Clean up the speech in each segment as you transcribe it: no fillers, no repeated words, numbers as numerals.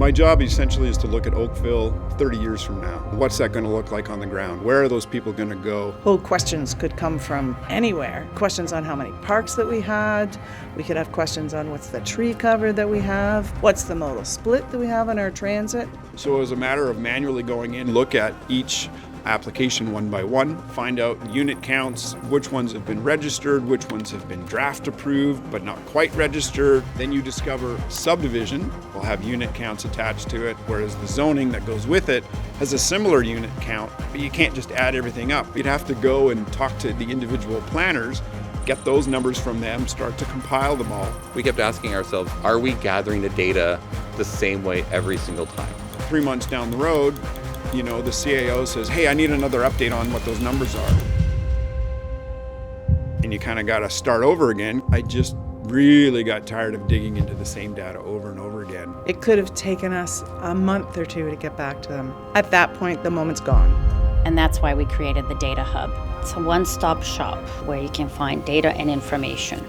My job essentially is to look at Oakville 30 years from now. What's that going to look like on the ground? Where are those people going to go? Well, questions could come from anywhere. Questions on how many parks that we had. We could have questions on what's the tree cover that we have. What's the modal split that we have on our transit? So it was a matter of manually going in, look at each application one by one, find out unit counts, which ones have been registered, which ones have been draft approved but not quite registered. Then you discover subdivision will have unit counts attached to it, whereas the zoning that goes with it has a similar unit count, but you can't just add everything up. You'd have to go and talk to the individual planners, get those numbers from them, start to compile them all. We kept asking ourselves, are we gathering the data the same way every single time? 3 months down the road, the CAO says, hey, I need another update on what those numbers are. And you kind of got to start over again. I just really got tired of digging into the same data over and over again. It could have taken us a month or two to get back to them. At that point, the moment's gone. And that's why we created the Data Hub. It's a one-stop shop where you can find data and information.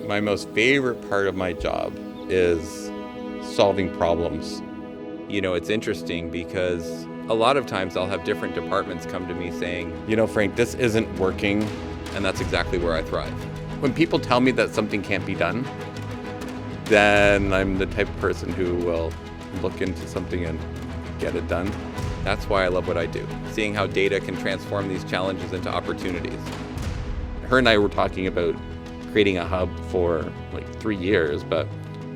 My most favorite part of my job is solving problems. It's interesting because a lot of times I'll have different departments come to me saying, Frank, this isn't working, and that's exactly where I thrive. When people tell me that something can't be done, then I'm the type of person who will look into something and get it done. That's why I love what I do, seeing how data can transform these challenges into opportunities. Her and I were talking about creating a hub for 3 years, but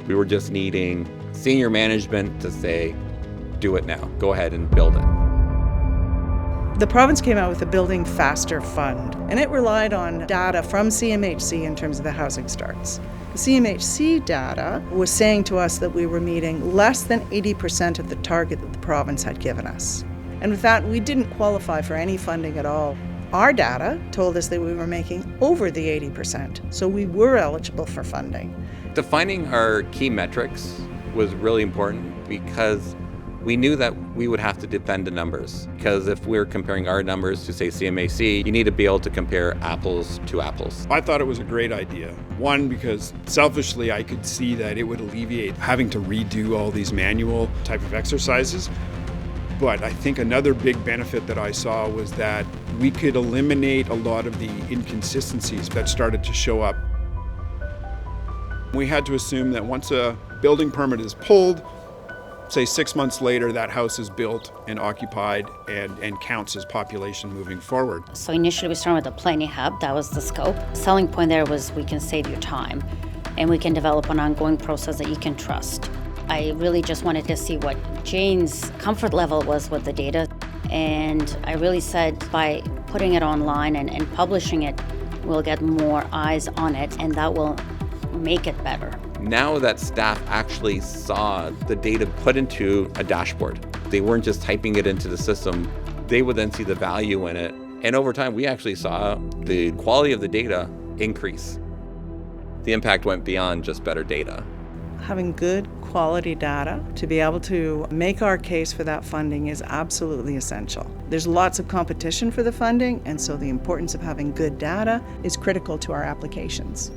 we were just needing senior management to say, do it now, go ahead and build it. The province came out with a Building Faster Fund, and it relied on data from CMHC in terms of the housing starts. The CMHC data was saying to us that we were meeting less than 80% of the target that the province had given us. And with that, we didn't qualify for any funding at all. Our data told us that we were making over the 80%, so we were eligible for funding. Defining our key metrics was really important because we knew that we would have to defend the numbers. Because if we're comparing our numbers to, say, CMAC, you need to be able to compare apples to apples. I thought it was a great idea. One, because selfishly I could see that it would alleviate having to redo all these manual type of exercises. But I think another big benefit that I saw was that we could eliminate a lot of the inconsistencies that started to show up. We had to assume that once a building permit is pulled, say 6 months later, that house is built and occupied and counts as population moving forward. So initially we started with the Planning Hub, that was the scope. Selling point there was we can save you time and we can develop an ongoing process that you can trust. I really just wanted to see what Jane's comfort level was with the data. And I really said by putting it online and publishing it, we'll get more eyes on it and that will make it better. Now that staff actually saw the data put into a dashboard, they weren't just typing it into the system, they would then see the value in it. And over time, we actually saw the quality of the data increase. The impact went beyond just better data. Having good quality data to be able to make our case for that funding is absolutely essential. There's lots of competition for the funding, and so the importance of having good data is critical to our applications.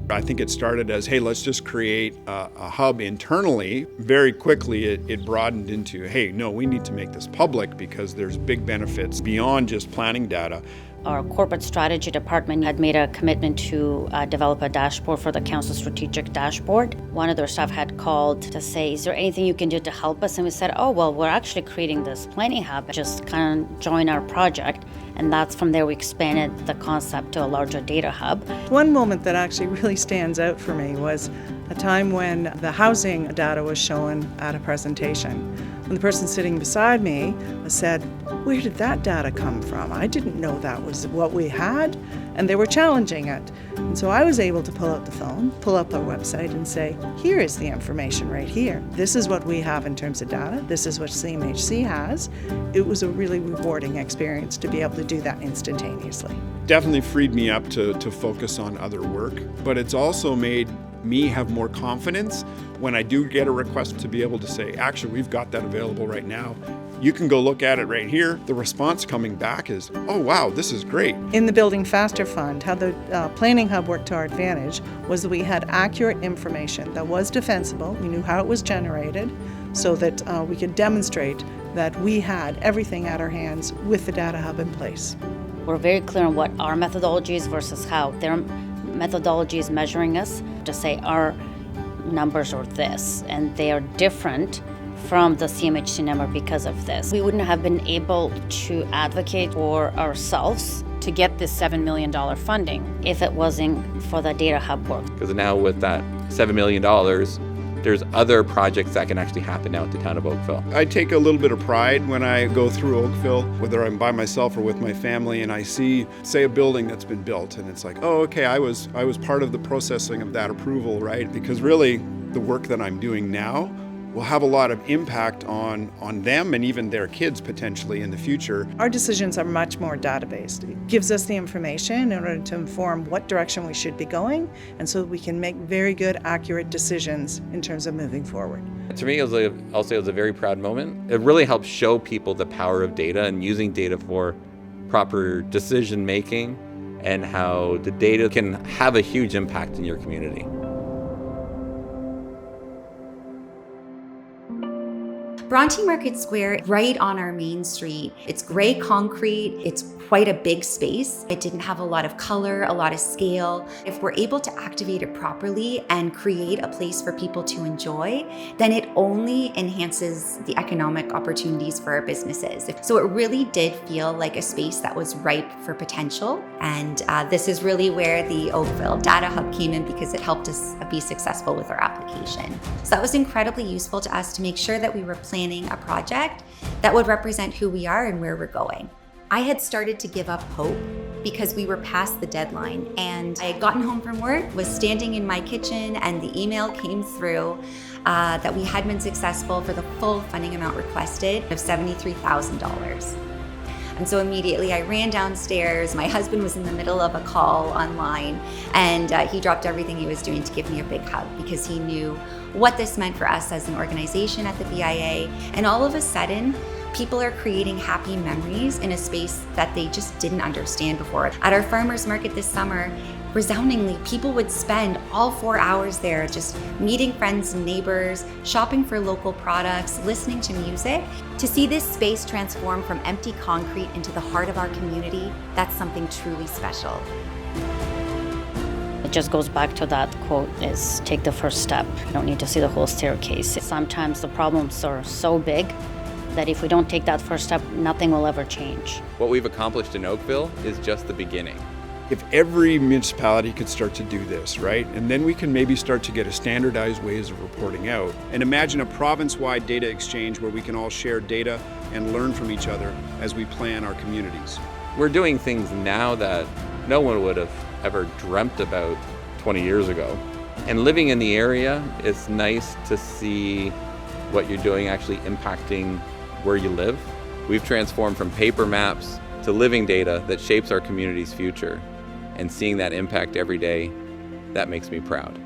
I think it started as, hey, let's just create a hub internally. Very quickly, it broadened into, hey, no, we need to make this public because there's big benefits beyond just planning data. Our corporate strategy department had made a commitment to develop a dashboard for the council strategic dashboard. One of their staff had called to say, is there anything you can do to help us? And we said, oh, well, we're actually creating this planning hub. Just kind of join our project. And that's from there we expanded the concept to a larger data hub. One moment that actually really stands out for me was a time when the housing data was shown at a presentation. When the person sitting beside me said, where did that data come from? I didn't know that was what we had, and they were challenging it. And so I was able to pull out the phone, pull up our website and say, here is the information right here. This is what we have in terms of data. This is what CMHC has. It was a really rewarding experience to be able to do that instantaneously. Definitely freed me up to focus on other work, but it's also made me have more confidence when I do get a request to be able to say, actually, we've got that available right now. You can go look at it right here. The response coming back is, oh, wow, this is great. In the Building Faster Fund, how the Planning Hub worked to our advantage was that we had accurate information that was defensible. We knew how it was generated so that we could demonstrate that we had everything at our hands with the Data Hub in place. We're very clear on what our methodology is versus how their methodology is measuring us to say our numbers are this, and they are different from the CMHC number because of this. We wouldn't have been able to advocate for ourselves to get this $7 million funding if it wasn't for the Data Hub work. Because now with that $7 million, there's other projects that can actually happen now at the town of Oakville. I take a little bit of pride when I go through Oakville, whether I'm by myself or with my family, and I see, say, a building that's been built, and it's like, oh, okay, I was part of the processing of that approval, right? Because really, the work that I'm doing now will have a lot of impact on them and even their kids potentially in the future. Our decisions are much more data-based. It gives us the information in order to inform what direction we should be going, and so that we can make very good, accurate decisions in terms of moving forward. To me, I'll say it was a very proud moment. It really helps show people the power of data and using data for proper decision making and how the data can have a huge impact in your community. Bronte Market Square, right on our main street. It's gray concrete. It's quite a big space. It didn't have a lot of color, a lot of scale. If we're able to activate it properly and create a place for people to enjoy, then it only enhances the economic opportunities for our businesses. So it really did feel like a space that was ripe for potential. And this is really where the Oakville Data Hub came in, because it helped us be successful with our application. So that was incredibly useful to us to make sure that we were planning a project that would represent who we are and where we're going. I had started to give up hope because we were past the deadline, and I had gotten home from work, was standing in my kitchen, and the email came through that we had been successful for the full funding amount requested of $73,000. And so immediately I ran downstairs. My husband was in the middle of a call online, and he dropped everything he was doing to give me a big hug, because he knew what this meant for us as an organization at the BIA. And all of a sudden, people are creating happy memories in a space that they just didn't understand before. At our farmers market this summer, resoundingly, people would spend all 4 hours there just meeting friends and neighbors, shopping for local products, listening to music. To see this space transform from empty concrete into the heart of our community, that's something truly special. It just goes back to that quote, is take the first step. You don't need to see the whole staircase. Sometimes the problems are so big that if we don't take that first step, nothing will ever change. What we've accomplished in Oakville is just the beginning. If every municipality could start to do this, right? And then we can maybe start to get a standardized ways of reporting out. And imagine a province-wide data exchange where we can all share data and learn from each other as we plan our communities. We're doing things now that no one would have ever dreamt about 20 years ago. And living in the area, it's nice to see what you're doing actually impacting where you live. We've transformed from paper maps to living data that shapes our community's future. And seeing that impact every day, that makes me proud.